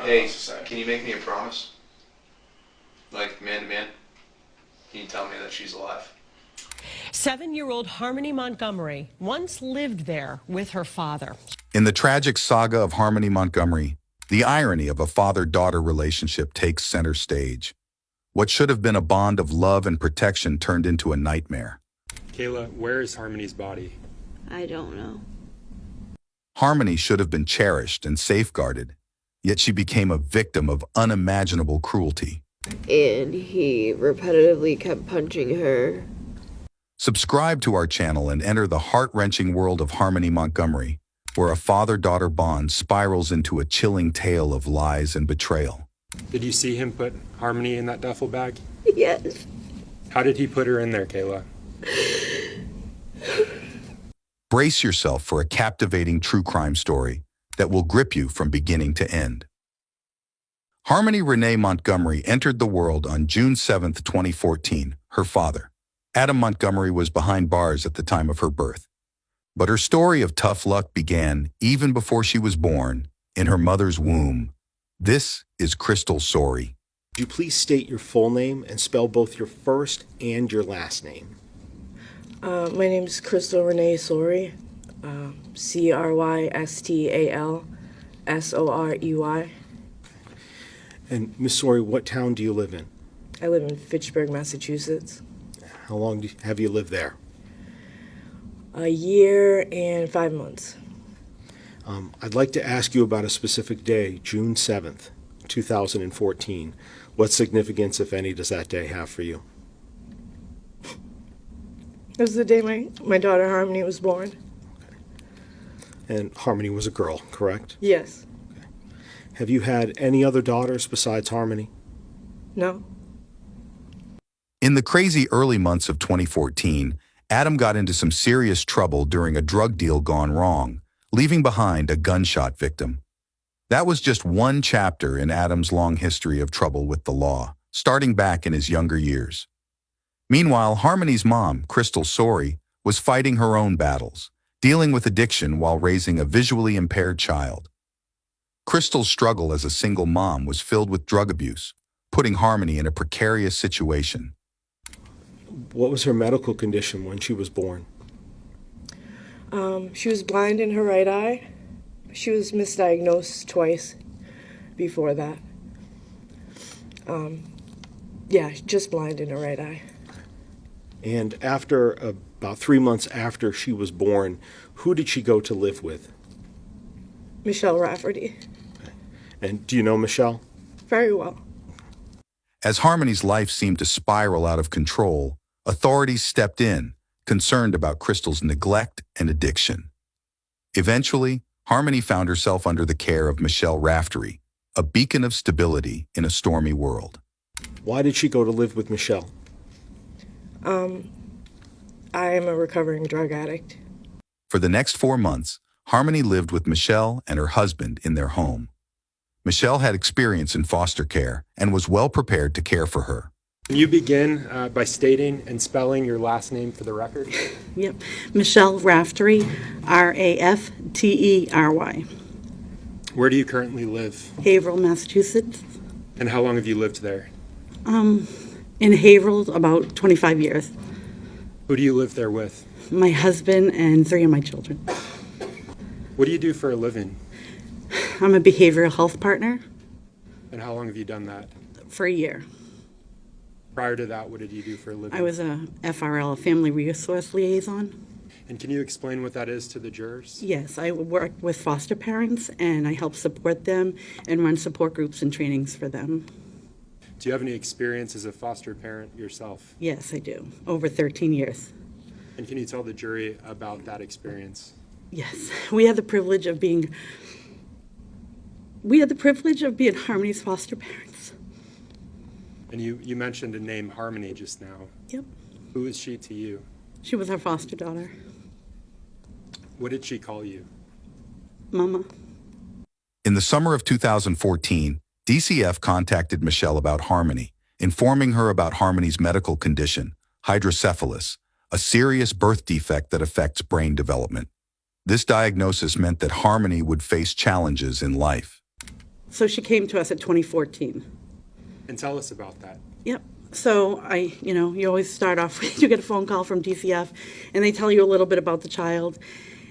Hey, society. can you make me a promise? Like, man to man? Can you tell me that she's alive? 7-year-old Harmony Montgomery once lived there with her father. In the tragic saga of Harmony Montgomery, the irony of a father-daughter relationship takes center stage. What should have been a bond of love and protection turned into a nightmare. Kayla, where is Harmony's body? I don't know. Harmony should have been cherished and safeguarded, yet she became a victim of unimaginable cruelty. And he repetitively kept punching her. Subscribe to our channel and enter the heart-wrenching world of Harmony Montgomery, where a father-daughter bond spirals into a chilling tale of lies and betrayal. Did you see him put Harmony in that duffel bag? Yes. How did he put her in there, Kayla? Brace yourself for a captivating true crime story that will grip you from beginning to end. Harmony Renee Montgomery entered the world on June 7, 2014. Her father, Adam Montgomery, was behind bars at the time of her birth. But her story of tough luck began even before she was born, in her mother's womb. This is Crystal Storie. Could you please state your full name and spell both your first and your last name? My name is Crystal Renee Storie, Crystalsorey. And Miss Storie, what town do you live in? I live in Fitchburg, Massachusetts. How long have you lived there? A year and 5 months. I'd like to ask you about a specific day, June 7th, 2014. What significance, if any, does that day have for you? It was the day my daughter Harmony was born. And Harmony was a girl, correct? Yes. Have you had any other daughters besides Harmony? No. In the crazy early months of 2014, Adam got into some serious trouble during a drug deal gone wrong, leaving behind a gunshot victim. That was just one chapter in Adam's long history of trouble with the law, starting back in his younger years. Meanwhile, Harmony's mom, Crystal Storie, was fighting her own battles, dealing with addiction while raising a visually impaired child. Crystal's struggle as a single mom was filled with drug abuse, putting Harmony in a precarious situation. What was her medical condition when she was born? She was blind in her right eye. She was misdiagnosed twice before that. Just blind in her right eye. And after about 3 months after she was born, who did she go to live with? Michelle Rafferty. And do you know Michelle? Very well. As Harmony's life seemed to spiral out of control, authorities stepped in, concerned about Crystal's neglect and addiction. Eventually, Harmony found herself under the care of Michelle Rafferty, a beacon of stability in a stormy world. Why did she go to live with Michelle? I am a recovering drug addict. For the next 4 months, Harmony lived with Michelle and her husband in their home. Michelle had experience in foster care and was well prepared to care for her. Can you begin by stating and spelling your last name for the record? Yep. Michelle Raftery, Raftery. Where do you currently live? Haverhill, Massachusetts. And how long have you lived there? In Haverhill, about 25 years. Who do you live there with? My husband and 3 of my children. What do you do for a living? I'm a behavioral health partner And how long have you done that? for a year. Prior to that, what did you do for a living? I was a FRL, a family resource liaison. And can you explain what that is to the jurors? Yes, I work with foster parents and I help support them and run support groups and trainings for them. Do you have any experience as a foster parent yourself? Yes, I do. Over 13 years. And can you tell the jury about that experience? Yes, we had the privilege of being Harmony's foster parents. And you mentioned the name Harmony just now. Yep. Who is she to you? She was our foster daughter. What did she call you? Mama. In the summer of 2014, DCF contacted Michelle about Harmony, informing her about Harmony's medical condition, hydrocephalus, a serious birth defect that affects brain development. This diagnosis meant that Harmony would face challenges in life. So she came to us at 2014. And tell us about that. Yep. So you always start off with, you get a phone call from DCF, and they tell you a little bit about the child.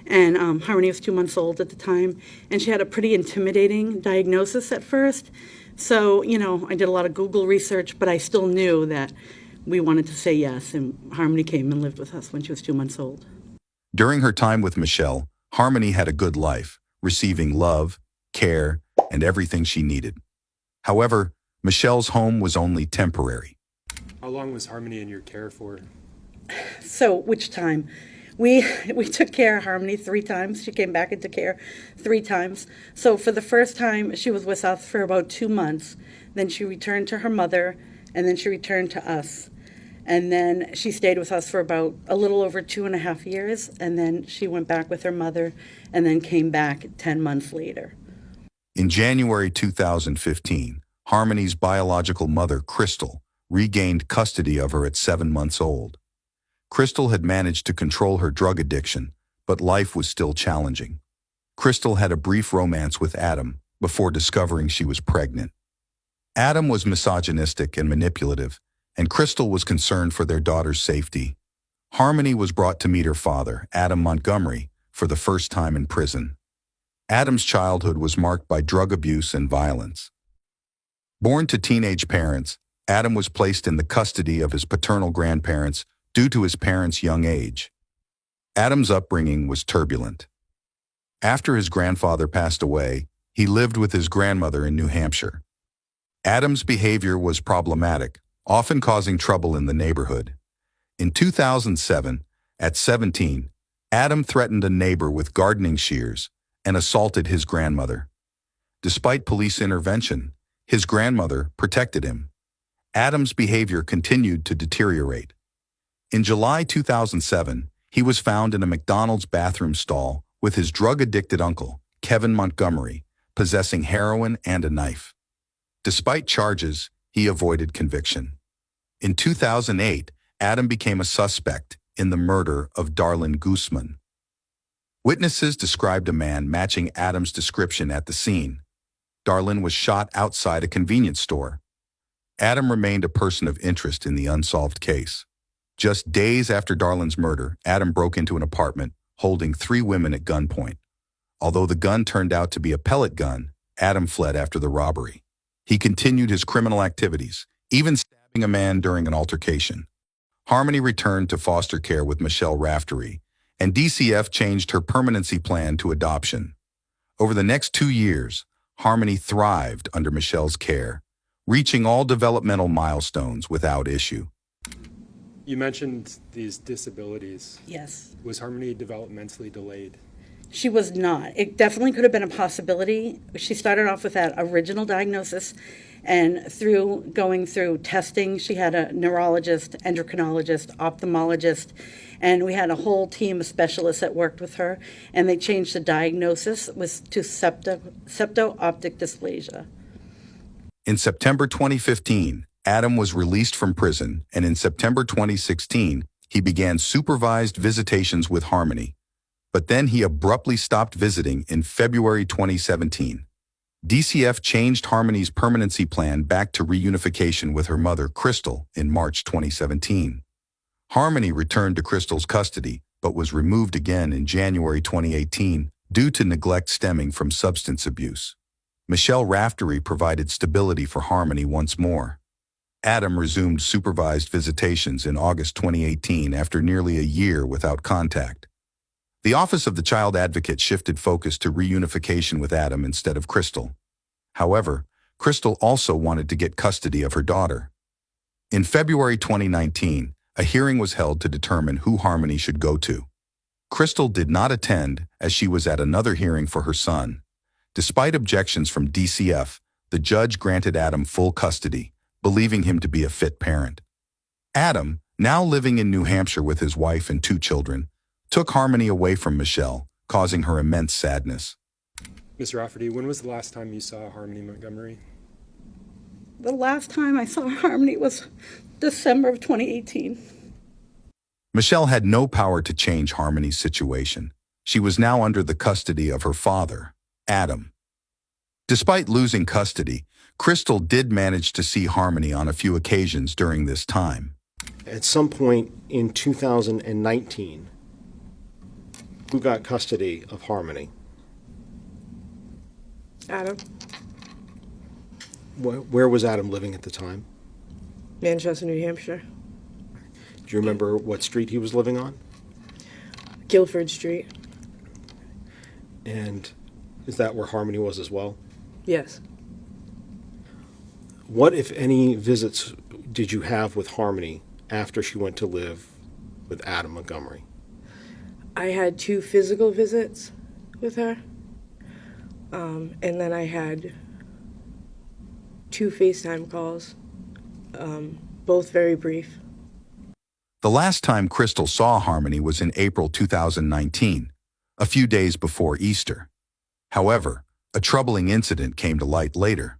And Harmony was 2 months old at the time, and she had a pretty intimidating diagnosis at first. So, I did a lot of Google research, but I still knew that we wanted to say yes, and Harmony came and lived with us when she was 2 months old. During her time with Michelle, Harmony had a good life, receiving love, care, and everything she needed. However, Michelle's home was only temporary. How long was Harmony in your care for? So, which time? We took care of Harmony 3 times. She came back into care 3 times. So for the first time, she was with us for about 2 months. Then she returned to her mother, and then she returned to us. And then she stayed with us for about a little over 2.5 years, and then she went back with her mother, and then came back 10 months later. In January 2015, Harmony's biological mother, Crystal, regained custody of her at 7 months old. Crystal had managed to control her drug addiction, but life was still challenging. Crystal had a brief romance with Adam before discovering she was pregnant. Adam was misogynistic and manipulative, and Crystal was concerned for their daughter's safety. Harmony was brought to meet her father, Adam Montgomery, for the first time in prison. Adam's childhood was marked by drug abuse and violence. Born to teenage parents, Adam was placed in the custody of his paternal grandparents due to his parents' young age. Adam's upbringing was turbulent. After his grandfather passed away, he lived with his grandmother in New Hampshire. Adam's behavior was problematic, often causing trouble in the neighborhood. In 2007, at 17, Adam threatened a neighbor with gardening shears and assaulted his grandmother. Despite police intervention, his grandmother protected him. Adam's behavior continued to deteriorate. In July 2007, he was found in a McDonald's bathroom stall with his drug-addicted uncle, Kevin Montgomery, possessing heroin and a knife. Despite charges, he avoided conviction. In 2008, Adam became a suspect in the murder of Darlene Guzman. Witnesses described a man matching Adam's description at the scene. Darlene was shot outside a convenience store. Adam remained a person of interest in the unsolved case. Just days after Darlene's murder, Adam broke into an apartment, holding 3 women at gunpoint. Although the gun turned out to be a pellet gun, Adam fled after the robbery. He continued his criminal activities, even stabbing a man during an altercation. Harmony returned to foster care with Michelle Raftery, and DCF changed her permanency plan to adoption. Over the next 2 years, Harmony thrived under Michelle's care, reaching all developmental milestones without issue. You mentioned these disabilities. Yes. Was Harmony developmentally delayed? She was not. It definitely could have been a possibility. She started off with that original diagnosis, and through going through testing, she had a neurologist, endocrinologist, ophthalmologist, and we had a whole team of specialists that worked with her, and they changed the diagnosis to septo-optic dysplasia. In September 2015, Adam was released from prison, and in September 2016, he began supervised visitations with Harmony. But then he abruptly stopped visiting in February 2017. DCF changed Harmony's permanency plan back to reunification with her mother, Crystal, in March 2017. Harmony returned to Crystal's custody, but was removed again in January 2018 due to neglect stemming from substance abuse. Michelle Raftery provided stability for Harmony once more. Adam resumed supervised visitations in August 2018 after nearly a year without contact. The Office of the Child Advocate shifted focus to reunification with Adam instead of Crystal. However, Crystal also wanted to get custody of her daughter. In February 2019, a hearing was held to determine who Harmony should go to. Crystal did not attend as she was at another hearing for her son. Despite objections from DCF, the judge granted Adam full custody, believing him to be a fit parent. Adam, now living in New Hampshire with his wife and 2 children, took Harmony away from Michelle, causing her immense sadness. Ms. Rafferty, when was the last time you saw Harmony Montgomery? The last time I saw Harmony was December of 2018. Michelle had no power to change Harmony's situation. She was now under the custody of her father, Adam. Despite losing custody, Crystal did manage to see Harmony on a few occasions during this time. At some point in 2019, who got custody of Harmony? Adam, Where was Adam living at the time? Manchester, New Hampshire. Do you remember what street he was living on? Guilford Street. And is that where Harmony was as well? Yes. What, if any, visits did you have with Harmony after she went to live with Adam Montgomery? I had 2 physical visits with her. And then I had 2 FaceTime calls, both very brief. The last time Crystal saw Harmony was in April 2019, a few days before Easter. However, a troubling incident came to light later.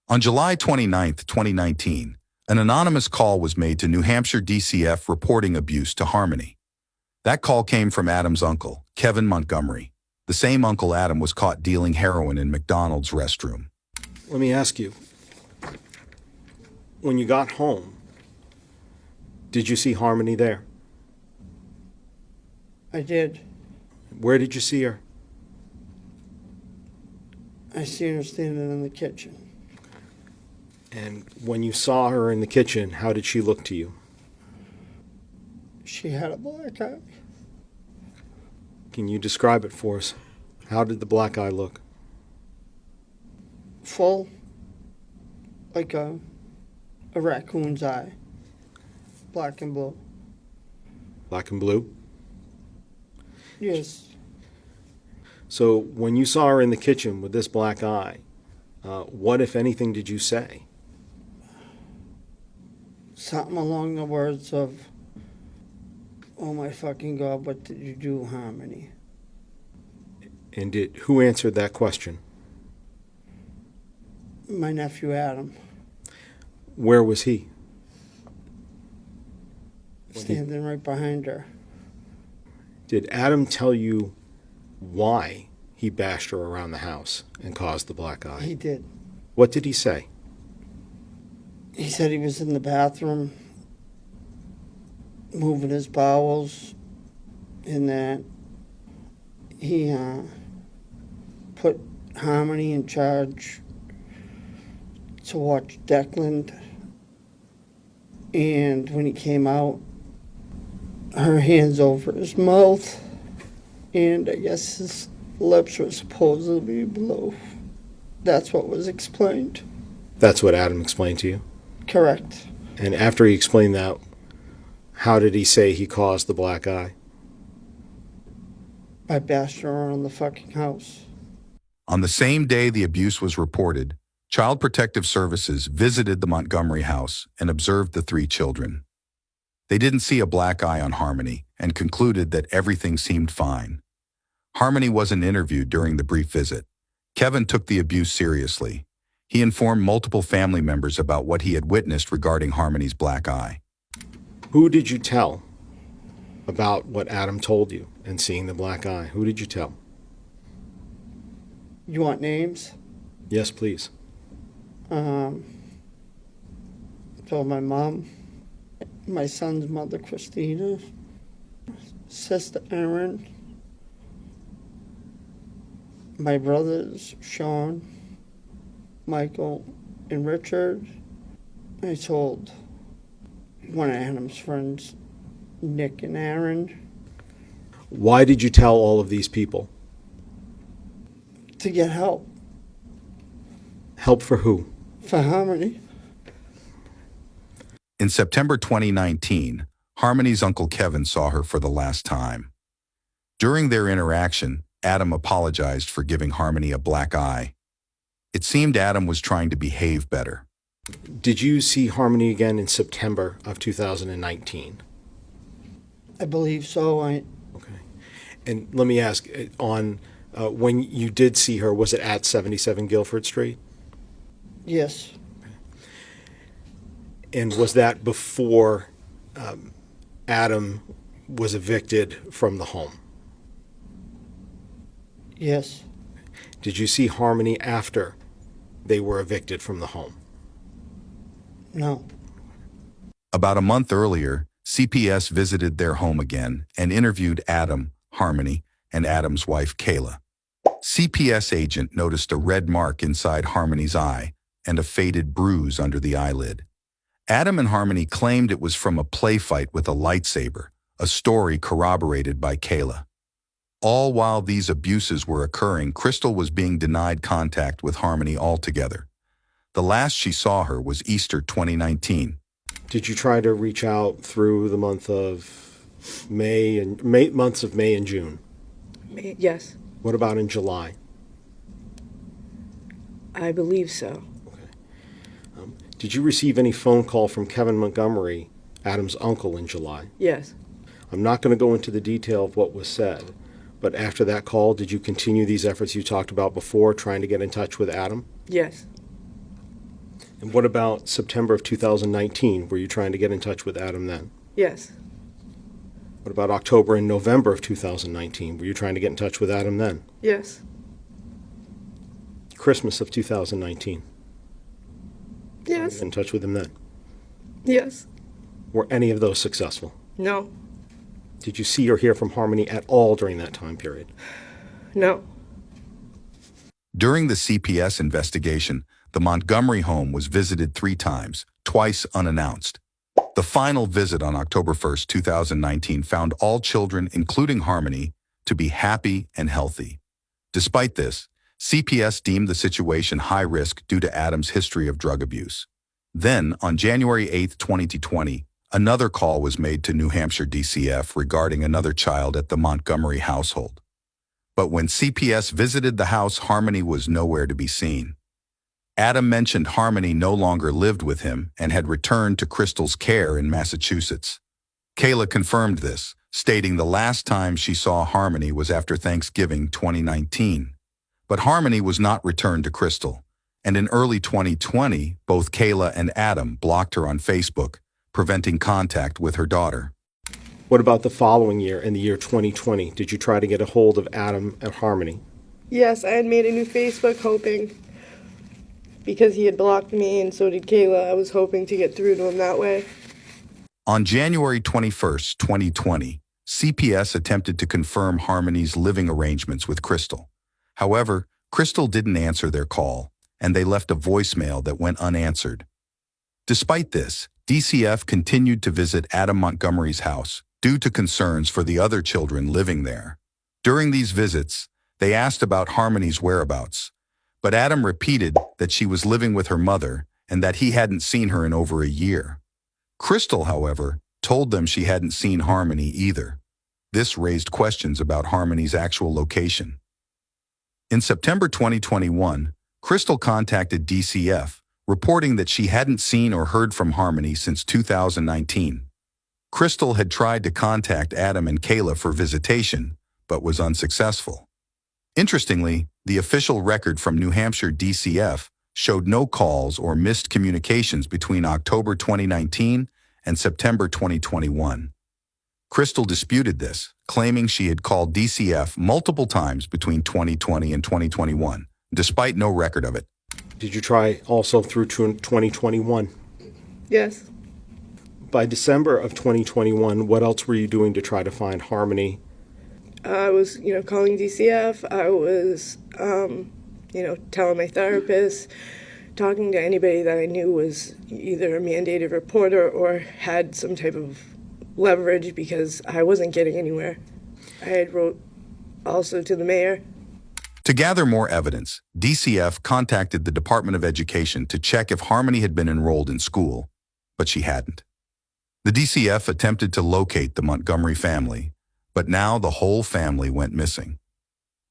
On July 29, 2019, an anonymous call was made to New Hampshire DCF reporting abuse to Harmony. That call came from Adam's uncle, Kevin Montgomery, the same uncle Adam was caught dealing heroin in McDonald's restroom. Let me ask you, when you got home, did you see Harmony there? I did. Where did you see her? I seen her standing in the kitchen. And when you saw her in the kitchen, how did she look to you? She had a black eye. Can you describe it for us? How did the black eye look? Full, like a raccoon's eye. Black and blue. Black and blue? Yes. So when you saw her in the kitchen with this black eye, what, if anything, did you say? Something along the words of, "Oh my fucking God, what did you do, Harmony?" And who answered that question? My nephew Adam, Where was he? standing right behind her. Did Adam tell you why he bashed her around the house and caused the black eye? He did. What did he say? He said he was in the bathroom moving his bowels, and that he put Harmony in charge to watch Declan, and when he came out, her hands over his mouth, and I guess his lips were supposedly blue. That's what was explained. That's what Adam explained to you? Correct. And after he explained that, how did he say he caused the black eye? I bashed her around the fucking house. On the same day the abuse was reported, Child Protective Services visited the Montgomery house and observed the 3 children. They didn't see a black eye on Harmony and concluded that everything seemed fine. Harmony wasn't interviewed during the brief visit. Kevin took the abuse seriously. He informed multiple family members about what he had witnessed regarding Harmony's black eye. Who did you tell about what Adam told you and seeing the black eye? Who did you tell? You want names? Yes, please. Told my mom, my son's mother, Christina, sister Erin, my brothers, Sean, Michael, and Richard. I told one of Adam's friends, Nick and Aaron. Why did you tell all of these people? To get help. Help for who? For Harmony. In September 2019, Harmony's Uncle Kevin saw her for the last time. During their interaction, Adam apologized for giving Harmony a black eye. It seemed Adam was trying to behave better. Did you see Harmony again in September of 2019? I believe so. Okay. And let me ask, when you did see her, was it at 77 Guilford Street? Yes. And was that before Adam was evicted from the home? Yes. Did you see Harmony after they were evicted from the home? No. About a month earlier, CPS visited their home again and interviewed Adam, Harmony, and Adam's wife, Kayla. CPS agent noticed a red mark inside Harmony's eye and a faded bruise under the eyelid. Adam and Harmony claimed it was from a play fight with a lightsaber, a story corroborated by Kayla. All while these abuses were occurring, Crystal was being denied contact with Harmony altogether. The last she saw her was Easter 2019. Did you try to reach out through the months of May and June? Yes, What about in July? I believe so. Did you receive any phone call from Kevin Montgomery, Adam's uncle, in July? Yes, I'm not going to go into the detail of what was said, but after that call, did you continue these efforts you talked about before, trying to get in touch with Adam? yes, And what about September of 2019? Were you trying to get in touch with Adam then? yes, What about October and November of 2019? Were you trying to get in touch with Adam then? yes, Christmas of 2019? yes, In touch with him then? yes, Were any of those successful? no, Did you see or hear from Harmony at all during that time period? no, During the CPS investigation, the Montgomery home was visited 3 times, twice unannounced. The final visit on October 1st, 2019 found all children, including Harmony, to be happy and healthy. Despite this, CPS deemed the situation high risk due to Adam's history of drug abuse. Then, on January 8, 2020, another call was made to New Hampshire DCF regarding another child at the Montgomery household. But when CPS visited the house, Harmony was nowhere to be seen. Adam mentioned Harmony no longer lived with him and had returned to Crystal's care in Massachusetts. Kayla confirmed this, stating the last time she saw Harmony was after Thanksgiving 2019. But Harmony was not returned to Crystal, and in early 2020, both Kayla and Adam blocked her on Facebook, preventing contact with her daughter. What about the following year, in the year 2020? Did you try to get a hold of Adam and Harmony? yes, I had made a new Facebook hoping, because he had blocked me and so did Kayla, I was hoping to get through to him that way. On January 21st, 2020, CPS attempted to confirm Harmony's living arrangements with Crystal. However, Crystal didn't answer their call, and they left a voicemail that went unanswered. Despite this, DCF continued to visit Adam Montgomery's house due to concerns for the other children living there. During these visits, they asked about Harmony's whereabouts, but Adam repeated that she was living with her mother and that he hadn't seen her in over a year. Crystal, however, told them she hadn't seen Harmony either. This raised questions about Harmony's actual location. In September 2021, Crystal contacted DCF, reporting that she hadn't seen or heard from Harmony since 2019. Crystal had tried to contact Adam and Kayla for visitation, but was unsuccessful. Interestingly, the official record from New Hampshire DCF showed no calls or missed communications between October 2019 and September 2021. Crystal disputed this, claiming she had called DCF multiple times between 2020 and 2021, despite no record of it. Did you try also through 2021? Yes, By December of 2021, what else were you doing to try to find Harmony? I was, calling DCF, I was, telling my therapist, talking to anybody that I knew was either a mandated reporter or had some type of leverage because I wasn't getting anywhere. I had wrote also to the mayor. To gather more evidence, DCF contacted the Department of Education to check if Harmony had been enrolled in school, but she hadn't. The DCF attempted to locate the Montgomery family, but now the whole family went missing.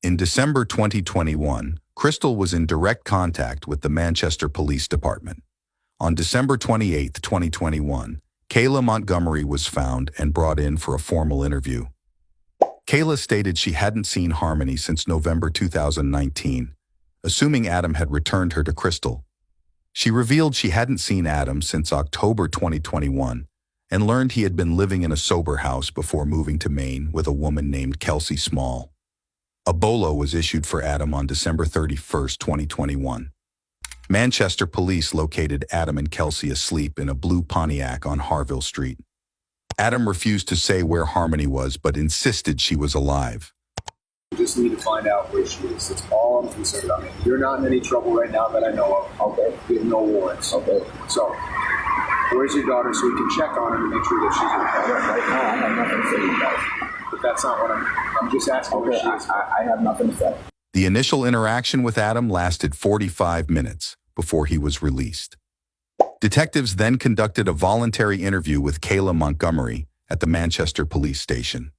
In December 2021, Crystal was in direct contact with the Manchester Police Department. On December 28, 2021, Kayla Montgomery was found and brought in for a formal interview. Kayla stated she hadn't seen Harmony since November 2019, assuming Adam had returned her to Crystal. She revealed she hadn't seen Adam since October 2021 and learned he had been living in a sober house before moving to Maine with a woman named Kelsey Small. A bolo was issued for Adam on December 31st, 2021. Manchester police located Adam and Kelsey asleep in a blue Pontiac on Harville Street. Adam refused to say where Harmony was, but insisted she was alive. We just need to find out where she is. That's all I'm concerned about. You're not in any trouble right now that I know of. Okay. We have no warrants. Okay. So, where's your daughter so we can check on her to make sure that she's okay? Right now, I have nothing to say to you guys. But that's not what I'm just asking where she is. I have nothing to say. The initial interaction with Adam lasted 45 minutes before he was released. Detectives then conducted a voluntary interview with Kayla Montgomery at the Manchester police station.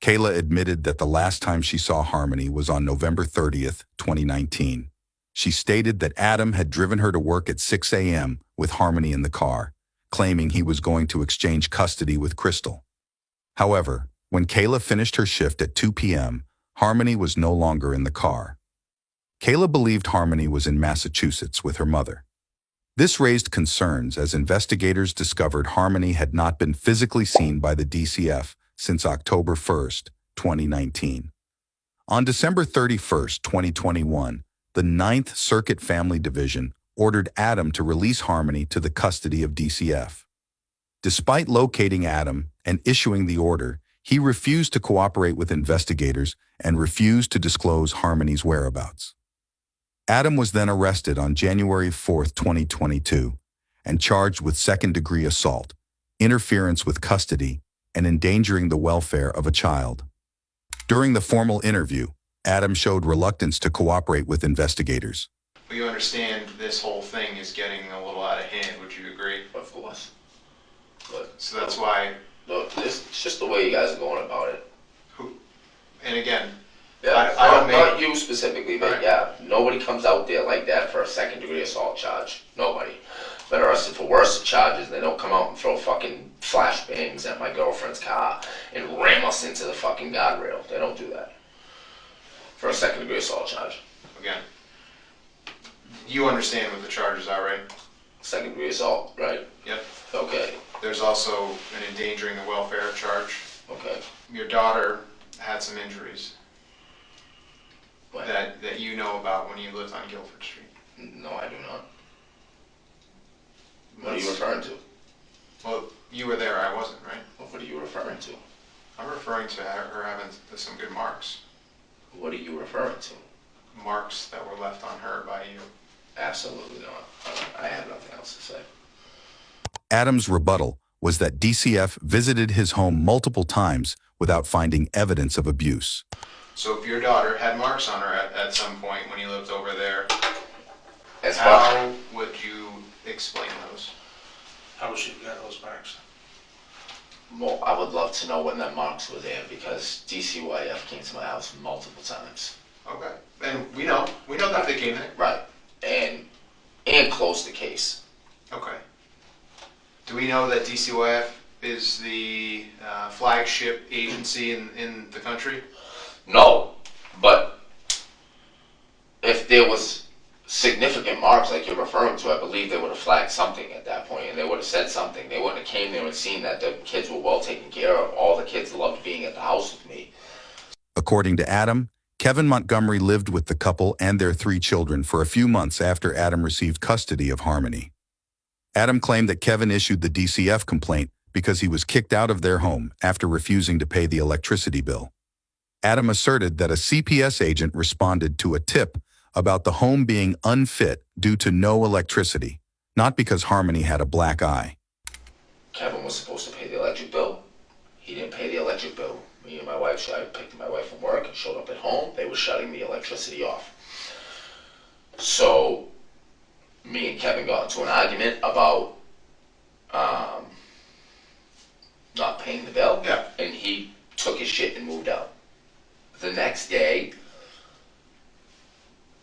Kayla admitted that the last time she saw Harmony was on November 30th, 2019. She stated that Adam had driven her to work at 6 a.m. with Harmony in the car, claiming he was going to exchange custody with Crystal. However, when Kayla finished her shift at 2 p.m., Harmony was no longer in the car. Kayla believed Harmony was in Massachusetts with her mother. This raised concerns as investigators discovered Harmony had not been physically seen by the DCF since October 1st, 2019. On December 31st, 2021, the 9th Circuit Family Division ordered Adam to release Harmony to the custody of DCF. Despite locating Adam and issuing the order, he refused to cooperate with investigators and refused to disclose Harmony's whereabouts. Adam was then arrested on January 4, 2022, and charged with second-degree assault, interference with custody, and endangering the welfare of a child. During the formal interview, Adam showed reluctance to cooperate with investigators. But you understand this whole thing is getting a little out of hand, would you agree? Of course. But So that's why, look, it's just the way you guys are going about it. and again, Yeah, I don't not make... you specifically, but Right. yeah, nobody comes out there like that for a second-degree assault charge. Nobody. Been arrested for worse charges. They don't come out and throw fucking flashbangs at my girlfriend's car and ram us into the fucking guardrail. They don't do that for a second-degree assault charge. Again, you understand what the charges are, right? Second-degree assault, right? Yep. Okay. There's also an endangering the welfare charge. Okay. Your daughter had some injuries What? that you know about when you lived on Guilford Street. No, I do not. What are you referring to? Well, you were there, I wasn't, right? What are you referring to? I'm referring to her having some good marks. What are you referring to? Marks that were left on her by you. Absolutely not. I have nothing else to say. Adam's rebuttal was that DCF visited his home multiple times without finding evidence of abuse. So if your daughter had marks on her at some point when you lived over there, As far how would you explain those? How was she got those marks? well, I would love to know when that marks were there because DCYF came to my house multiple times. Okay. And we know that they came there. Right. And closed the case. Okay. Do we know that DCYF is the flagship agency in the country? No, but if there was significant marks like you're referring to, I believe they would have flagged something at that point and they would have said something. They wouldn't have came there and seen that the kids were well taken care of. All the kids loved being at the house with me. According to Adam, Kevin Montgomery lived with the couple and their 3 children for a few months after Adam received custody of Harmony. Adam claimed that Kevin issued the DCF complaint because he was kicked out of their home after refusing to pay the electricity bill. Adam asserted that a CPS agent responded to a tip about the home being unfit due to no electricity, not because Harmony had a black eye. Kevin was supposed to pay the electric bill. He didn't pay the electric bill. Me and my wife, I picked my wife from work and showed up at home. They were shutting the electricity off. So, me and Kevin got into an argument about not paying the bill. Yeah. And he took his shit and moved out. The next day,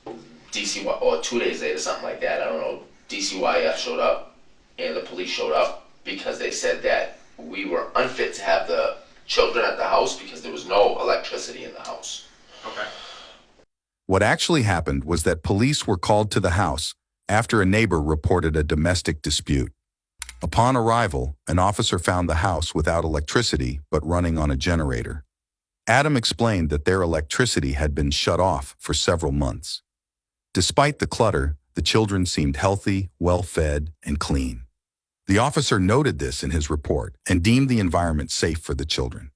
or 2 days later, something like that, I don't know, DCYF showed up and the police showed up because they said that we were unfit to have the children at the house because there was no electricity in the house. Okay. What actually happened was that police were called to the house after a neighbor reported a domestic dispute. Upon arrival, an officer found the house without electricity but running on a generator. Adam explained that their electricity had been shut off for several months. Despite the clutter, the children seemed healthy, well-fed, and clean. The officer noted this in his report and deemed the environment safe for the children.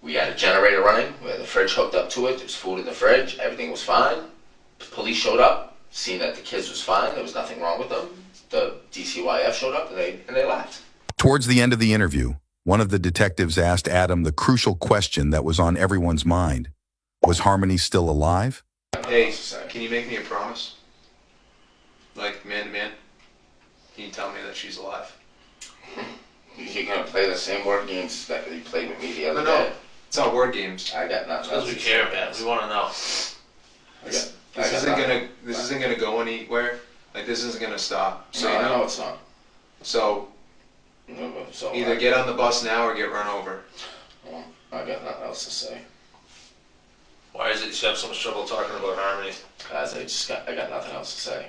We had a generator running, we had the fridge hooked up to it, there was food in the fridge, everything was fine. The police showed up, seen that the kids was fine, there was nothing wrong with them. The DCYF showed up and they left. Towards the end of the interview, one of the detectives asked Adam the crucial question that was on everyone's mind. Was Harmony still alive? Hey, can you make me a promise? Like, man to man? Can you tell me that she's alive? You're gonna play the same word games that you played with me the other No, day. it's not word games. I got nothing else Because we to care, say. man. We want to know. This isn't gonna go anywhere. Like, this isn't gonna stop. So No, you know. no, it's not. So So either get on the bus now or get run over. I got nothing else to say. Why is it you have so much trouble talking about Harmony? Guys, I got nothing else to say.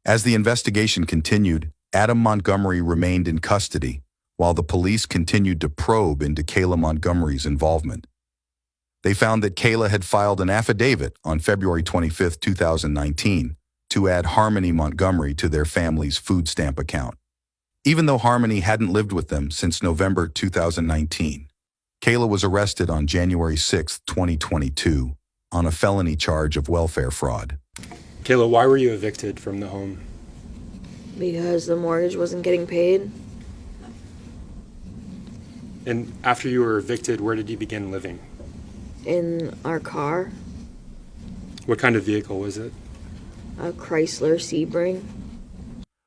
As the investigation continued, Adam Montgomery remained in custody, while the police continued to probe into Kayla Montgomery's involvement. They found that Kayla had filed an affidavit on February 25, 2019, to add Harmony Montgomery to their family's food stamp account. Even though Harmony hadn't lived with them since November 2019, Kayla was arrested on January 6, 2022, on a felony charge of welfare fraud. Kayla, why were you evicted from the home? Because the mortgage wasn't getting paid. And after you were evicted, where did you begin living? In our car, What kind of vehicle was it? a Chrysler Sebring.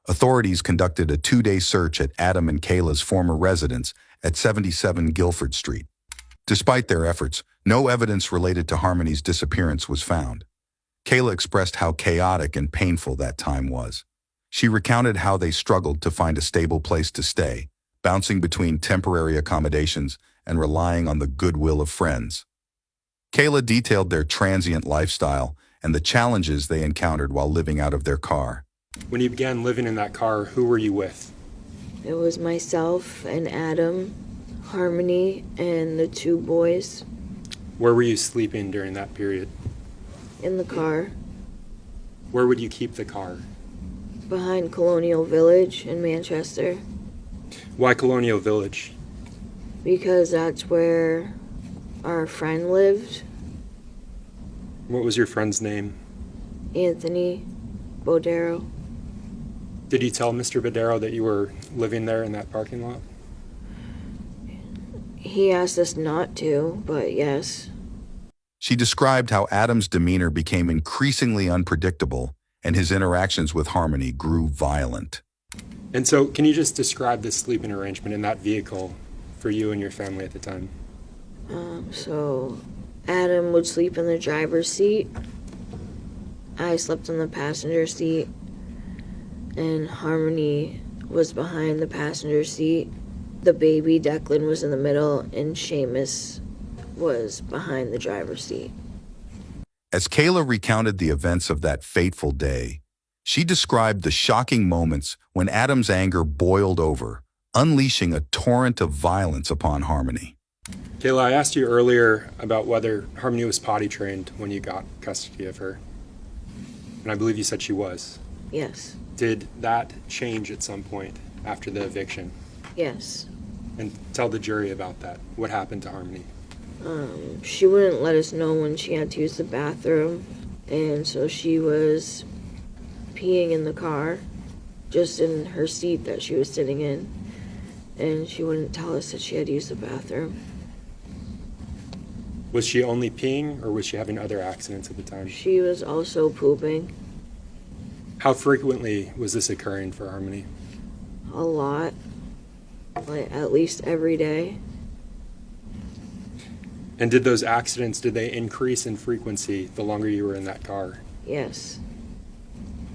Authorities conducted a 2-day search at Adam and Kayla's former residence at 77 Guilford Street. Despite their efforts, no evidence related to Harmony's disappearance was found. Kayla expressed how chaotic and painful that time was. She recounted how they struggled to find a stable place to stay, bouncing between temporary accommodations and relying on the goodwill of friends. Kayla detailed their transient lifestyle and the challenges they encountered while living out of their car. When you began living in that car, who were you with? It was myself and Adam, Harmony, and the two boys Where were you sleeping during that period? in the car Where would you keep the car? behind Colonial Village in Manchester, Why Colonial Village? because that's where our friend lived, What was your friend's name? Anthony Bodero. Did you tell Mr. Badero that you were living there in that parking lot? He asked us not to, but yes. She described how Adam's demeanor became increasingly unpredictable and his interactions with Harmony grew violent. And so, can you just describe the sleeping arrangement in that vehicle for you and your family at the time? So Adam would sleep in the driver's seat. I slept in the passenger seat. And Harmony was behind the passenger seat. The baby, Declan, was in the middle, and Seamus was behind the driver's seat. As Kayla recounted the events of that fateful day, she described the shocking moments when Adam's anger boiled over, unleashing a torrent of violence upon Harmony. Kayla, I asked you earlier about whether Harmony was potty trained when you got custody of her. And I believe you said she was. Yes. Did that change at some point after the eviction? Yes. And tell the jury about that. What happened to Harmony? She wouldn't let us know when she had to use the bathroom, and so she was peeing in the car, just in her seat that she was sitting in, and she wouldn't tell us that she had to use the bathroom. Was she only peeing, or was she having other accidents at the time? She was also pooping How frequently was this occurring for Harmony? a lot, like at least every day. And did those accidents, did they increase in frequency the longer you were in that car? Yes.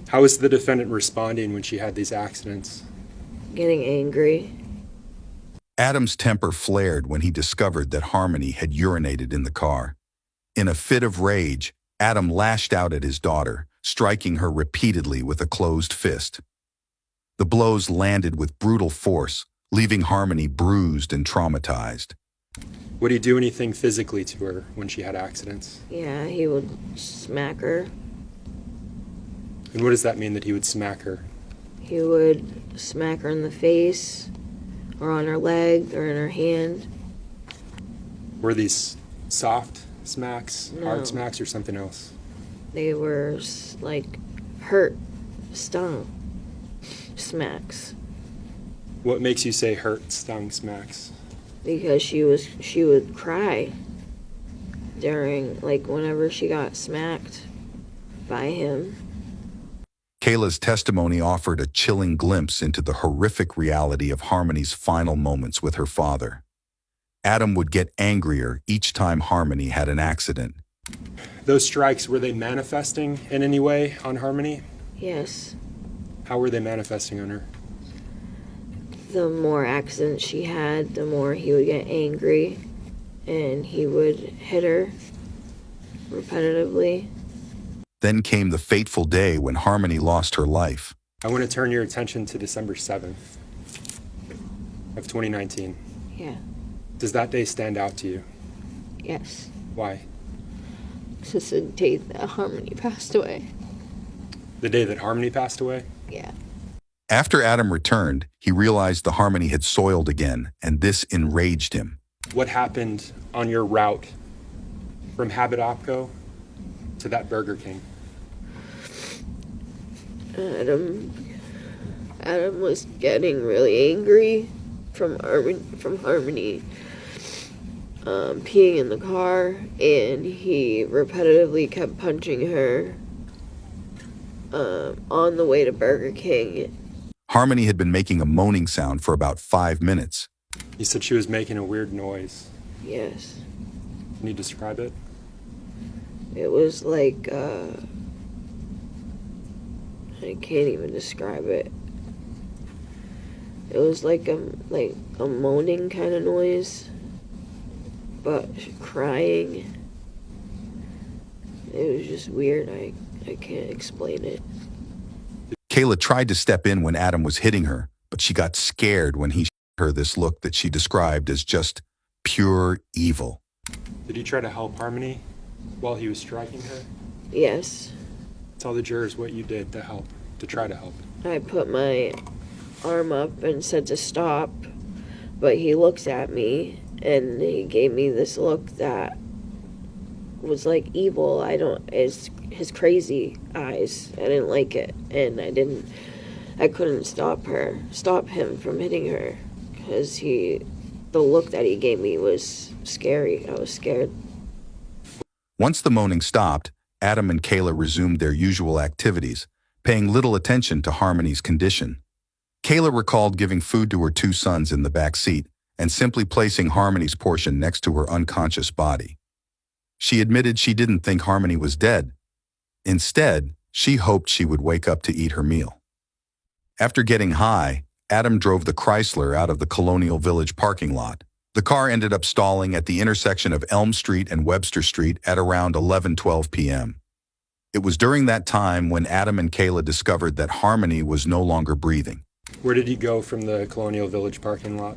How was the defendant responding when she had these accidents? Getting angry. Adam's temper flared when he discovered that Harmony had urinated in the car. In a fit of rage, Adam lashed out at his daughter, striking her repeatedly with a closed fist. The blows landed with brutal force, leaving Harmony bruised and traumatized. Would he do anything physically to her when she had accidents? Yeah, he would smack her. And what does that mean that he would smack her? He would smack her in the face, or on her leg, or in her hand. Were these soft smacks, No. hard smacks, or something else? They were like hurt, stung smacks. What makes you say hurt, stung smacks? Because she would cry during, like, whenever she got smacked by him. Kayla's testimony offered a chilling glimpse into the horrific reality of Harmony's final moments with her father. Adam would get angrier each time Harmony had an accident. Those strikes, were they manifesting in any way on Harmony? Yes. How were they manifesting on her? The more accidents she had, the more he would get angry, and he would hit her repetitively. Then came the fateful day when Harmony lost her life. I want to turn your attention to December 7th of 2019. Yeah. Does that day stand out to you? Yes. Why? It's the day that Harmony passed away. The day that Harmony passed away? Yeah. After Adam returned, he realized the Harmony had soiled again, and this enraged him. What happened on your route from Habit Opco to that Burger King? Adam was getting really angry from Harmony peeing in the car, and he repetitively kept punching her on the way to Burger King. Harmony had been making a moaning sound for about 5 minutes. You said she was making a weird noise. Yes. Can you describe it? It was like, I can't even describe it. It was like a moaning kind of noise, but crying. It was just weird. I can't explain it. Kayla tried to step in when Adam was hitting her, but she got scared when he showed her this look that she described as just pure evil. Did you try to help Harmony while he was striking her? Yes. Tell the jurors what you did to help, to try to help. I put my arm up and said to stop, but he looked at me and he gave me this look that was like evil. His crazy eyes. I didn't like it, and I couldn't stop him from hitting her, because the look that he gave me was scary. I was scared. Once the moaning stopped, Adam and Kayla resumed their usual activities, paying little attention to Harmony's condition. Kayla recalled giving food to her 2 sons in the back seat and simply placing Harmony's portion next to her unconscious body. She admitted she didn't think Harmony was dead. Instead, she hoped she would wake up to eat her meal. After getting high, Adam drove the Chrysler out of the Colonial Village parking lot. The car ended up stalling at the intersection of Elm Street and Webster Street at around 11:12 p.m. It was during that time when Adam and Kayla discovered that Harmony was no longer breathing. Where did you go from the Colonial Village parking lot?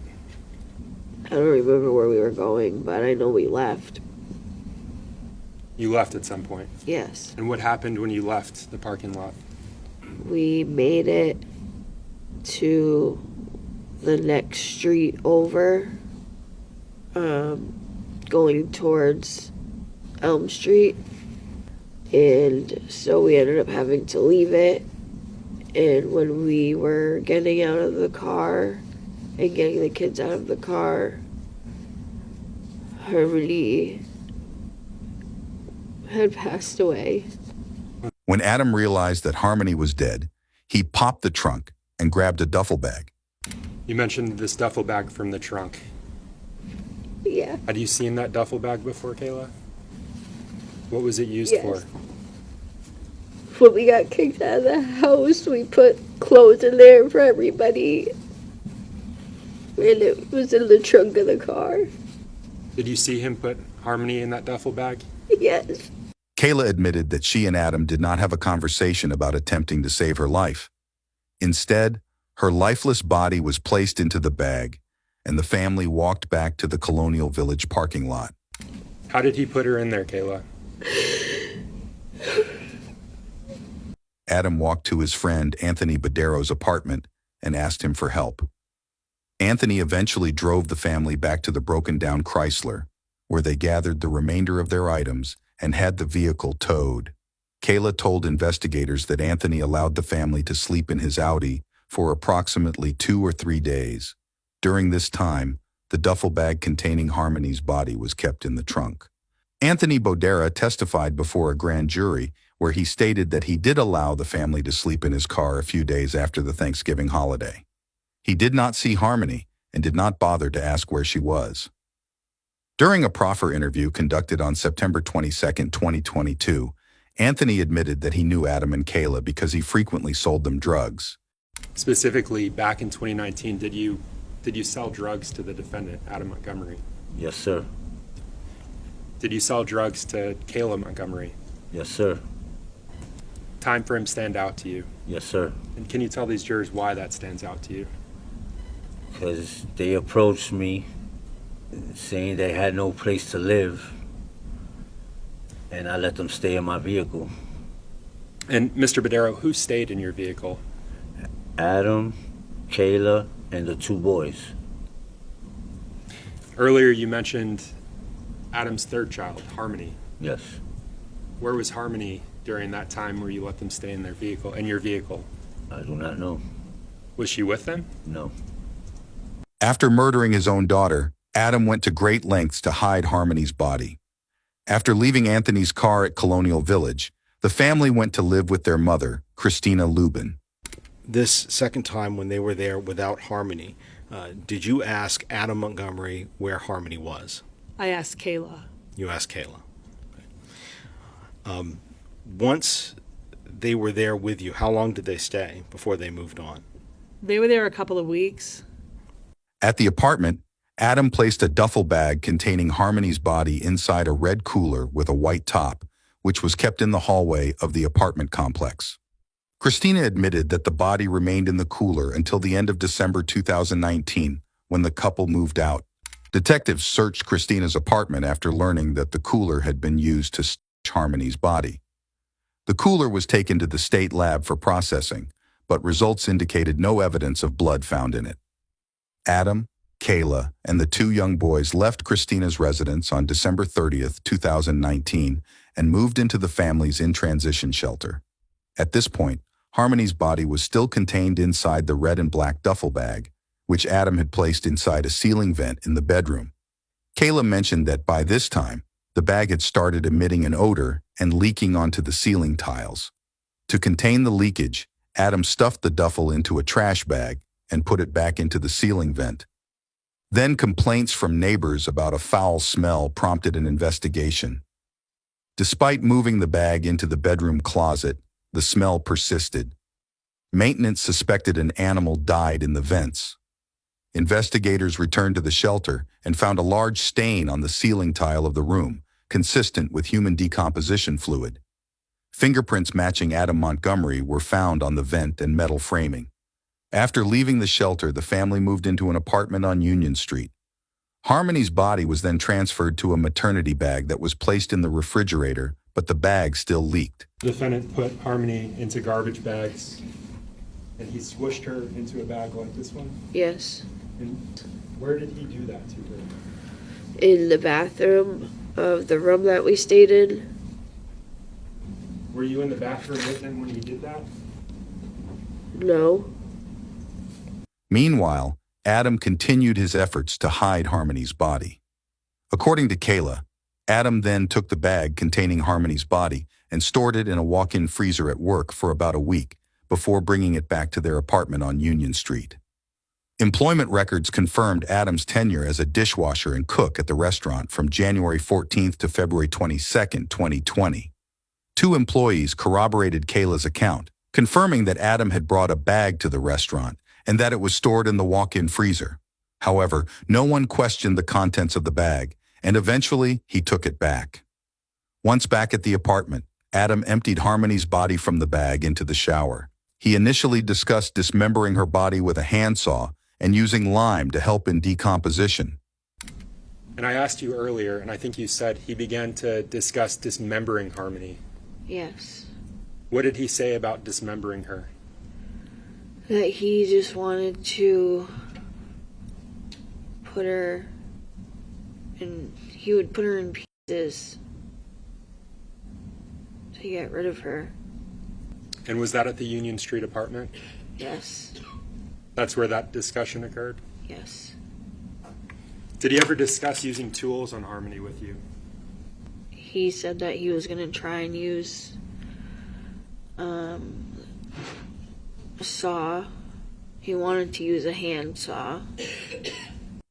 I don't remember where we were going, but I know we left. You left at some point? Yes. And what happened when you left the parking lot? We made it to the next street over, going towards Elm Street, and so we ended up having to leave it. And when we were getting out of the car and getting the kids out of the car, Harmony had passed away. When Adam realized that Harmony was dead, he popped the trunk and grabbed a duffel bag. You mentioned this duffel bag from the trunk. Yeah. Had you seen that duffel bag before, Kayla? What was it used Yes. for? When we got kicked out of the house, we put clothes in there for everybody. And it was in the trunk of the car. Did you see him put Harmony in that duffel bag? Yes. Kayla admitted that she and Adam did not have a conversation about attempting to save her life. Instead, her lifeless body was placed into the bag, and the family walked back to the Colonial Village parking lot. How did he put her in there, Kayla? Adam walked to his friend Anthony Badero's apartment and asked him for help. Anthony eventually drove the family back to the broken-down Chrysler, where they gathered the remainder of their items and had the vehicle towed. Kayla told investigators that Anthony allowed the family to sleep in his Audi for approximately 2 or 3 days. During this time, the duffel bag containing Harmony's body was kept in the trunk. Anthony Bodera testified before a grand jury where he stated that he did allow the family to sleep in his car a few days after the Thanksgiving holiday. He did not see Harmony and did not bother to ask where she was. During a proffer interview conducted on September 22, 2022, Anthony admitted that he knew Adam and Kayla because he frequently sold them drugs. Specifically, back in 2019, did you sell drugs to the defendant, Adam Montgomery? Yes, sir. Did you sell drugs to Kayla Montgomery? Yes, sir. Time frame stand out to you? Yes, sir. And can you tell these jurors why that stands out to you? Because they approached me saying they had no place to live, and I let them stay in my vehicle. And Mr. Badero, who stayed in your vehicle? Adam, Kayla, and the 2 boys. Earlier you mentioned Adam's third child, Harmony. Yes. Where was Harmony during that time where you let them stay in your vehicle? I do not know. Was she with them? No. After murdering his own daughter, Adam went to great lengths to hide Harmony's body. After leaving Anthony's car at Colonial Village, the family went to live with their mother, Christina Lubin. This second time when they were there without Harmony, did you ask Adam Montgomery where Harmony was? I asked Kayla. You asked Kayla. Once they were there with you, how long did they stay before they moved on? They were there a couple of weeks. At the apartment, Adam placed a duffel bag containing Harmony's body inside a red cooler with a white top, which was kept in the hallway of the apartment complex. Christina admitted that the body remained in the cooler until the end of December 2019, when the couple moved out. Detectives searched Christina's apartment after learning that the cooler had been used to stash Harmony's body. The cooler was taken to the state lab for processing, but results indicated no evidence of blood found in it. Adam, Kayla, and the 2 young boys left Christina's residence on December 30th, 2019, and moved into the family's in-transition shelter. At this point, Harmony's body was still contained inside the red and black duffel bag, which Adam had placed inside a ceiling vent in the bedroom. Kayla mentioned that by this time, the bag had started emitting an odor and leaking onto the ceiling tiles. To contain the leakage, Adam stuffed the duffel into a trash bag and put it back into the ceiling vent. Then complaints from neighbors about a foul smell prompted an investigation. Despite moving the bag into the bedroom closet, the smell persisted. Maintenance suspected an animal died in the vents. Investigators returned to the shelter and found a large stain on the ceiling tile of the room, consistent with human decomposition fluid. Fingerprints matching Adam Montgomery were found on the vent and metal framing. After leaving the shelter, the family moved into an apartment on Union Street. Harmony's body was then transferred to a maternity bag that was placed in the refrigerator, but the bag still leaked. The defendant put Harmony into garbage bags, and he swished her into a bag like this one? Yes. And where did he do that to her? In the bathroom of the room that we stayed in. Were you in the bathroom with him when he did that? No. Meanwhile, Adam continued his efforts to hide Harmony's body. According to Kayla, Adam then took the bag containing Harmony's body and stored it in a walk-in freezer at work for about a week before bringing it back to their apartment on Union Street. Employment records confirmed Adam's tenure as a dishwasher and cook at the restaurant from January 14th to February 22nd, 2020. 2 employees corroborated Kayla's account, confirming that Adam had brought a bag to the restaurant and that it was stored in the walk-in freezer. However, no one questioned the contents of the bag, and eventually he took it back. Once back at the apartment, Adam emptied Harmony's body from the bag into the shower. He initially discussed dismembering her body with a handsaw and using lime to help in decomposition. And I asked you earlier, and I think you said he began to discuss dismembering Harmony. Yes. What did he say about dismembering her? That he just wanted to put her in, he would put her in pieces to get rid of her. And was that at the Union Street apartment? Yes. That's where that discussion occurred? Yes. Did he ever discuss using tools on Harmony with you? He said that he was going to try and use a saw. He wanted to use a hand saw.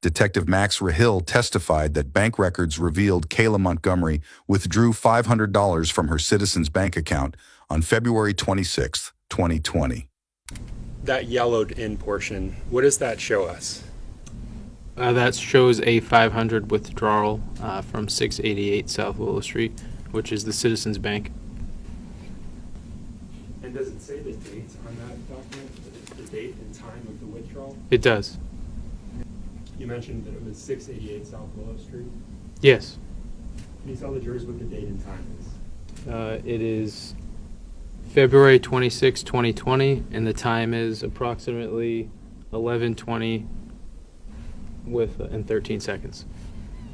Detective Max Rahil testified that bank records revealed Kayla Montgomery withdrew $500 from her Citizens Bank account on February 26, 2020. That yellowed in portion, what does that show us? That shows a 500 withdrawal from 688 South Willow Street, which is the Citizens Bank. And does it say the dates on that document, the date and time of the withdrawal? It does. You mentioned that it was 688 South Willow Street. Yes. Can you tell the jurors what the date and time is? It is February 26, 2020, and the time is approximately 11:20 in 13 seconds.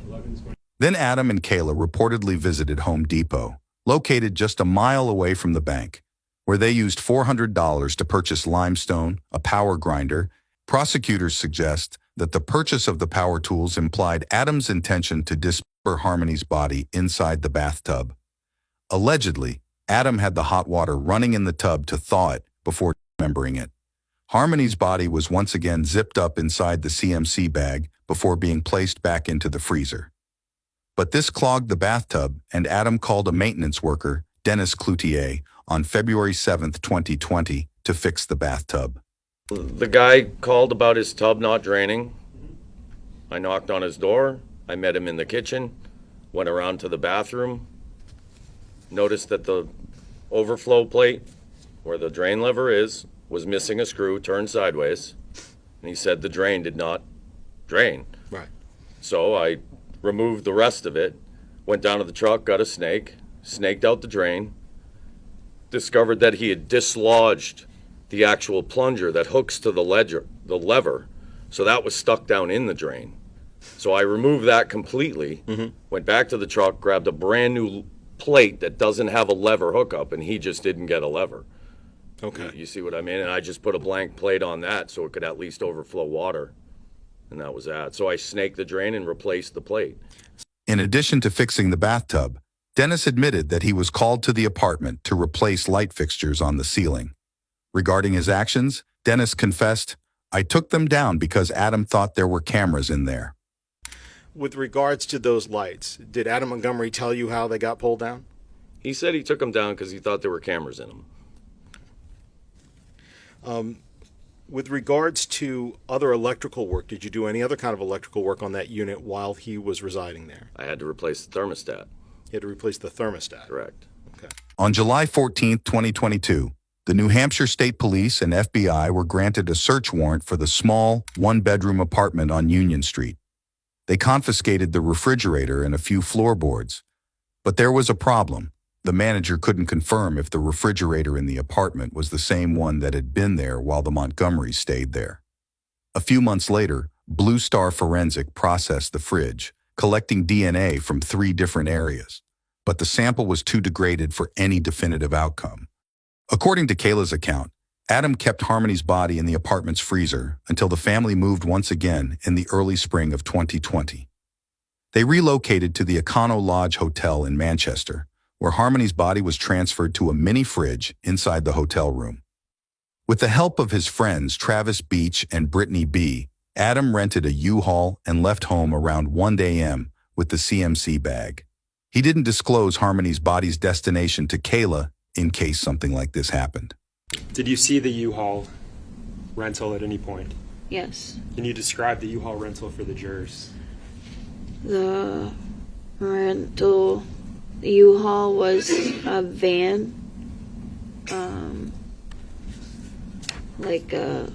11:20. Then Adam and Kayla reportedly visited Home Depot, located just a mile away from the bank, where they used $400 to purchase limestone, a power grinder. Prosecutors suggest that the purchase of the power tools implied Adam's intention to dismember Harmony's body inside the bathtub. Allegedly, Adam had the hot water running in the tub to thaw it before dismembering it. Harmony's body was once again zipped up inside the CMC bag before being placed back into the freezer. But this clogged the bathtub, and Adam called a maintenance worker, Dennis Cloutier, on February 7, 2020, to fix the bathtub. The guy called about his tub not draining. I knocked on his door. I met him in the kitchen, went around to the bathroom, noticed that the overflow plate, where the drain lever is, was missing a screw turned sideways. And he said the drain did not drain. Right. So I removed the rest of it, went down to the truck, got a snake, snaked out the drain, discovered that he had dislodged the actual plunger that hooks to the lever, so that was stuck down in the drain. So I removed that completely, went back to the truck, grabbed a brand new plate that doesn't have a lever hookup, and he just didn't get a lever. Okay. You see what I mean? And I just put a blank plate on that so it could at least overflow water, and that was that. So I snaked the drain and replaced the plate. In addition to fixing the bathtub, Dennis admitted that he was called to the apartment to replace light fixtures on the ceiling. Regarding his actions, Dennis confessed, "I took them down because Adam thought there were cameras in there." With regards to those lights, did Adam Montgomery tell you how they got pulled down? He said he took them down because he thought there were cameras in them. With regards to other electrical work, did you do any other kind of electrical work on that unit while he was residing there? I had to replace the thermostat. You had to replace the thermostat? Correct. Okay. On July 14, 2022, the New Hampshire State Police and FBI were granted a search warrant for the small, one-bedroom apartment on Union Street. They confiscated the refrigerator and a few floorboards. But there was a problem. The manager couldn't confirm if the refrigerator in the apartment was the same one that had been there while the Montgomerys stayed there. A few months later, Blue Star Forensic processed the fridge, collecting DNA from 3 different areas. But the sample was too degraded for any definitive outcome. According to Kayla's account, Adam kept Harmony's body in the apartment's freezer until the family moved once again in the early spring of 2020. They relocated to the Econo Lodge Hotel in Manchester, where Harmony's body was transferred to a mini fridge inside the hotel room. With the help of his friends Travis Beach and Brittany B., Adam rented a U-Haul and left home around 1 a.m. with the CMC bag. He didn't disclose Harmony's body's destination to Kayla in case something like this happened. Did you see the U-Haul rental at any point? Yes. Can you describe the U-Haul rental for the jurors? The rental U-Haul was a van, like a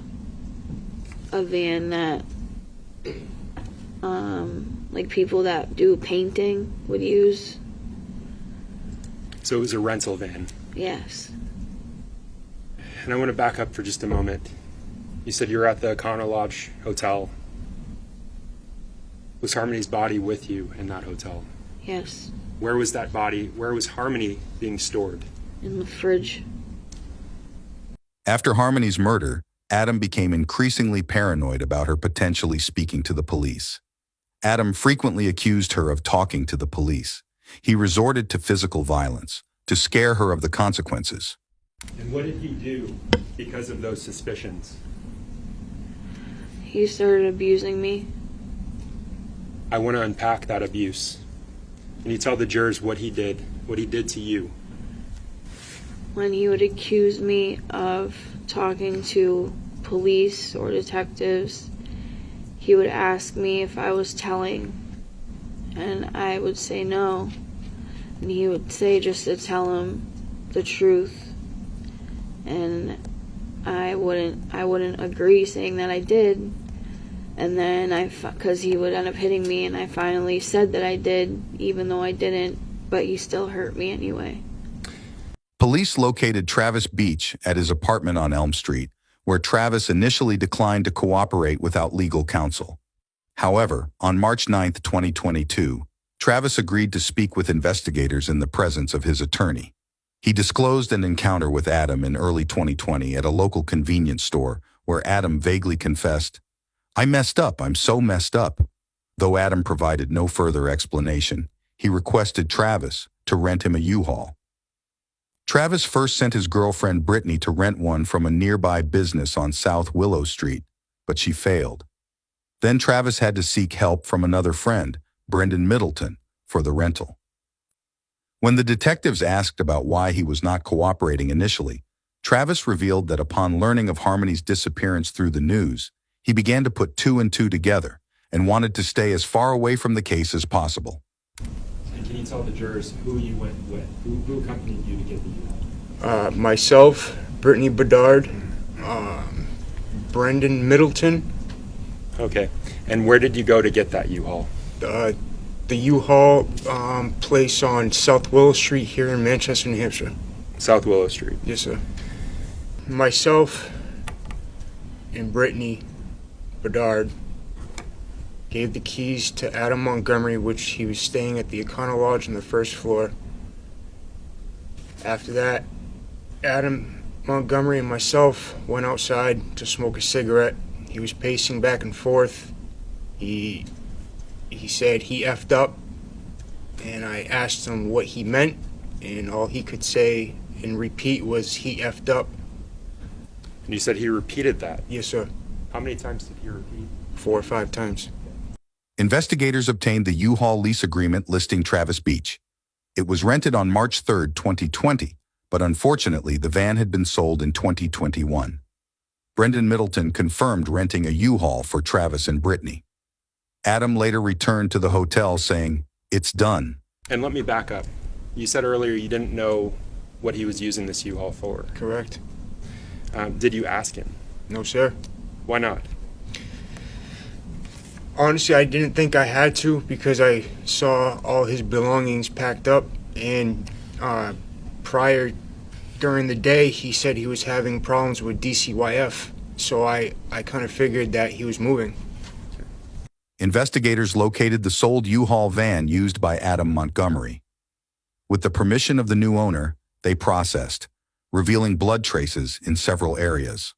a van that like people that do painting would use. So it was a rental van. Yes. And I want to back up for just a moment. You said you were at the Econo Lodge Hotel. Was Harmony's body with you in that hotel? Yes. Where was that body? Where was Harmony being stored? In the fridge. After Harmony's murder, Adam became increasingly paranoid about her potentially speaking to the police. Adam frequently accused her of talking to the police. He resorted to physical violence to scare her of the consequences. And what did he do because of those suspicions? He started abusing me. I want to unpack that abuse. Can you tell the jurors what he did to you? When he would accuse me of talking to police or detectives, he would ask me if I was telling, and I would say no. And he would say just to tell him the truth, and I wouldn't agree, saying that I did. And then because he would end up hitting me, and I finally said that I did, even though I didn't, but he still hurt me anyway. Police located Travis Beach at his apartment on Elm Street, where Travis initially declined to cooperate without legal counsel. However, on March 9, 2022, Travis agreed to speak with investigators in the presence of his attorney. He disclosed an encounter with Adam in early 2020 at a local convenience store where Adam vaguely confessed, "I messed up, I'm so messed up." Though Adam provided no further explanation, he requested Travis to rent him a U-Haul. Travis first sent his girlfriend Brittany to rent one from a nearby business on South Willow Street, but she failed. Then Travis had to seek help from another friend, Brendan Middleton, for the rental. When the detectives asked about why he was not cooperating initially, Travis revealed that upon learning of Harmony's disappearance through the news, he began to put two and two together and wanted to stay as far away from the case as possible. And can you tell the jurors who you went with? Who accompanied you to get the U-Haul? Myself, Brittany Bedard, Brendan Middleton. Okay. And where did you go to get that U-Haul? The U-Haul place on South Willow Street here in Manchester, New Hampshire. South Willow Street. Yes, sir. Myself and Brittany Bedard gave the keys to Adam Montgomery, which he was staying at the Econo Lodge on the first floor. After that, Adam Montgomery and myself went outside to smoke a cigarette. He was pacing back and forth. He said he effed up, and I asked him what he meant, and all he could say and repeat was he effed up. And you said he repeated that? Yes, sir. How many times did he repeat? 4 or 5 times. Investigators obtained the U-Haul lease agreement listing Travis Beach. It was rented on March 3, 2020, but unfortunately the van had been sold in 2021. Brendan Middleton confirmed renting a U-Haul for Travis and Brittany. Adam later returned to the hotel saying, "It's done." And let me back up. You said earlier you didn't know what he was using this U-Haul for. Correct. Did you ask him? No, sir. Why not? Honestly, I didn't think I had to because I saw all his belongings packed up, and during the day, he said he was having problems with DCYF, so I kind of figured that he was moving. Investigators located the sold U-Haul van used by Adam Montgomery. With the permission of the new owner, they processed, revealing blood traces in several areas.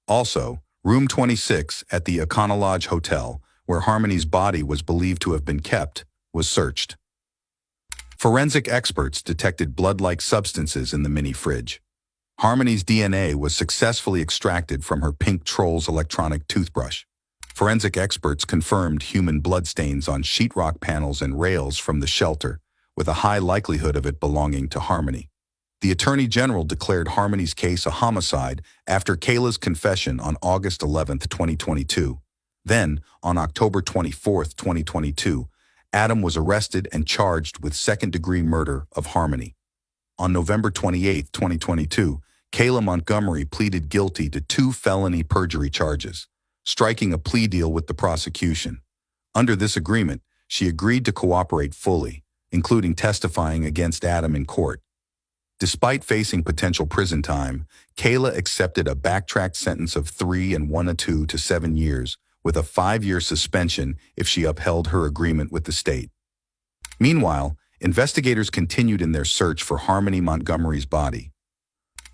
Also, room 26 at the Econo Lodge Hotel, where Harmony's body was believed to have been kept, was searched. Forensic experts detected blood-like substances in the mini fridge. Harmony's DNA was successfully extracted from her pink Trolls electronic toothbrush. Forensic experts confirmed human bloodstains on sheetrock panels and rails from the shelter, with a high likelihood of it belonging to Harmony. The Attorney General declared Harmony's case a homicide after Kayla's confession on August 11, 2022. Then, on October 24, 2022, Adam was arrested and charged with second-degree murder of Harmony. On November 28, 2022, Kayla Montgomery pleaded guilty to 2 felony perjury charges. striking a plea deal with the prosecution. Under this agreement, she agreed to cooperate fully, including testifying against Adam in court. Despite facing potential prison time, Kayla accepted a backtracked sentence of 3 1/2 to 7 years, with a 5-year suspension if she upheld her agreement with the state. Meanwhile, investigators continued in their search for Harmony Montgomery's body.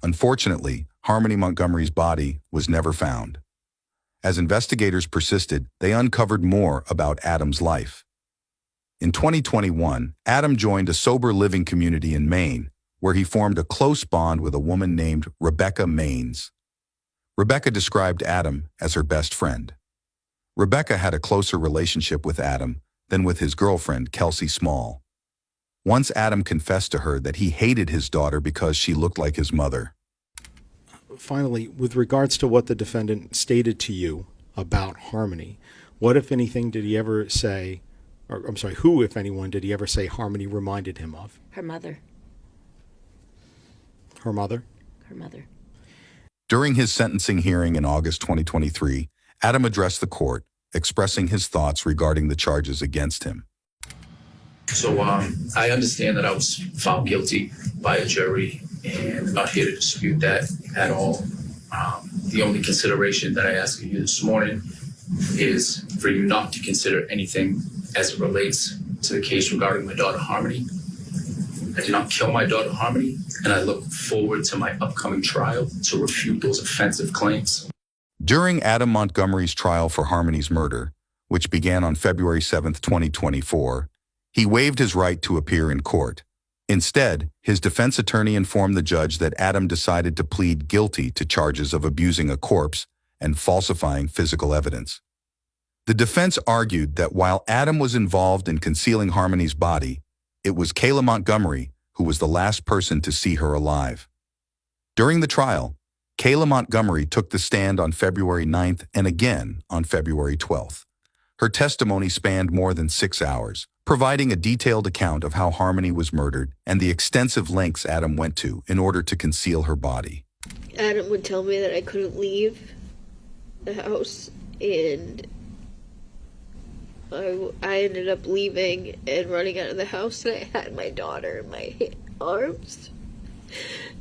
Unfortunately, Harmony Montgomery's body was never found. As investigators persisted, they uncovered more about Adam's life. In 2021, Adam joined a sober living community in Maine, where he formed a close bond with a woman named Rebecca Maines. Rebecca described Adam as her best friend. Rebecca had a closer relationship with Adam than with his girlfriend, Kelsey Small. Once Adam confessed to her that he hated his daughter because she looked like his mother. Finally, with regards to what the defendant stated to you about Harmony, what, if anything, did he ever say, or I'm sorry, who, if anyone, did he ever say Harmony reminded him of? Her mother. Her mother? Her mother. During his sentencing hearing in August 2023, Adam addressed the court, expressing his thoughts regarding the charges against him. So I understand that I was found guilty by a jury, and I'm not here to dispute that at all. The only consideration that I ask of you this morning is for you not to consider anything as it relates to the case regarding my daughter Harmony. I did not kill my daughter Harmony, and I look forward to my upcoming trial to refute those offensive claims. During Adam Montgomery's trial for Harmony's murder, which began on February 7, 2024, he waived his right to appear in court. Instead, his defense attorney informed the judge that Adam decided to plead guilty to charges of abusing a corpse and falsifying physical evidence. The defense argued that while Adam was involved in concealing Harmony's body, it was Kayla Montgomery who was the last person to see her alive. During the trial, Kayla Montgomery took the stand on February 9th and again on February 12th. Her testimony spanned more than 6 hours, providing a detailed account of how Harmony was murdered and the extensive lengths Adam went to in order to conceal her body. Adam would tell me that I couldn't leave the house, and I ended up leaving and running out of the house, and I had my daughter in my arms,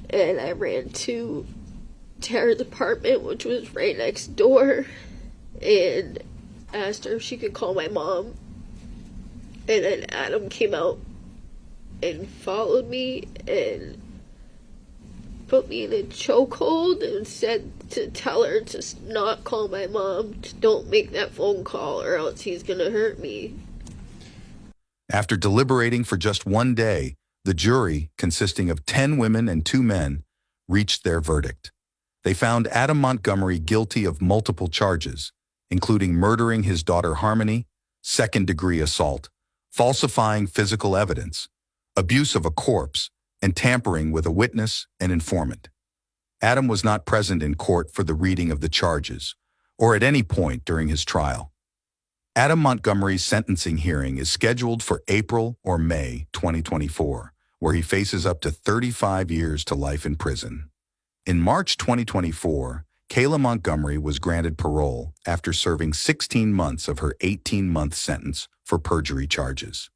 and I ran to Tara's apartment, which was right next door, and asked her if she could call my mom. And then Adam came out and followed me and put me in a chokehold and said to tell her to not call my mom, don't make that phone call or else he's gonna hurt me. After deliberating for just 1 day, the jury, consisting of 10 women and 2 men, reached their verdict. They found Adam Montgomery guilty of multiple charges, including murdering his daughter Harmony, second-degree assault, falsifying physical evidence, abuse of a corpse, and tampering with a witness and informant. Adam was not present in court for the reading of the charges, or at any point during his trial. Adam Montgomery's sentencing hearing is scheduled for April or May 2024, where he faces up to 35 years to life in prison. In March 2024, Kayla Montgomery was granted parole after serving 16 months of her 18-month sentence for perjury charges.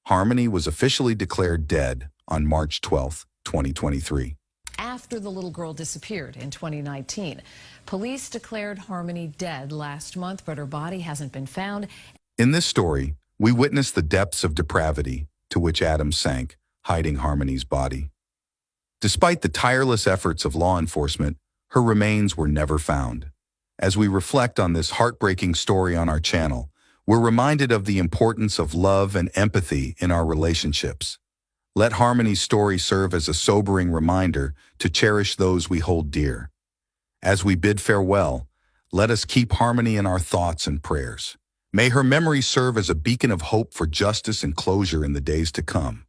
Harmony was officially declared dead on March 12, 2023. After the little girl disappeared in 2019, police declared Harmony dead last month, but her body hasn't been found. In this story, we witness the depths of depravity to which Adam sank, hiding Harmony's body. Despite the tireless efforts of law enforcement, her remains were never found. As we reflect on this heartbreaking story on our channel, we're reminded of the importance of love and empathy in our relationships. Let Harmony's story serve as a sobering reminder to cherish those we hold dear. As we bid farewell, let us keep Harmony in our thoughts and prayers. May her memory serve as a beacon of hope for justice and closure in the days to come.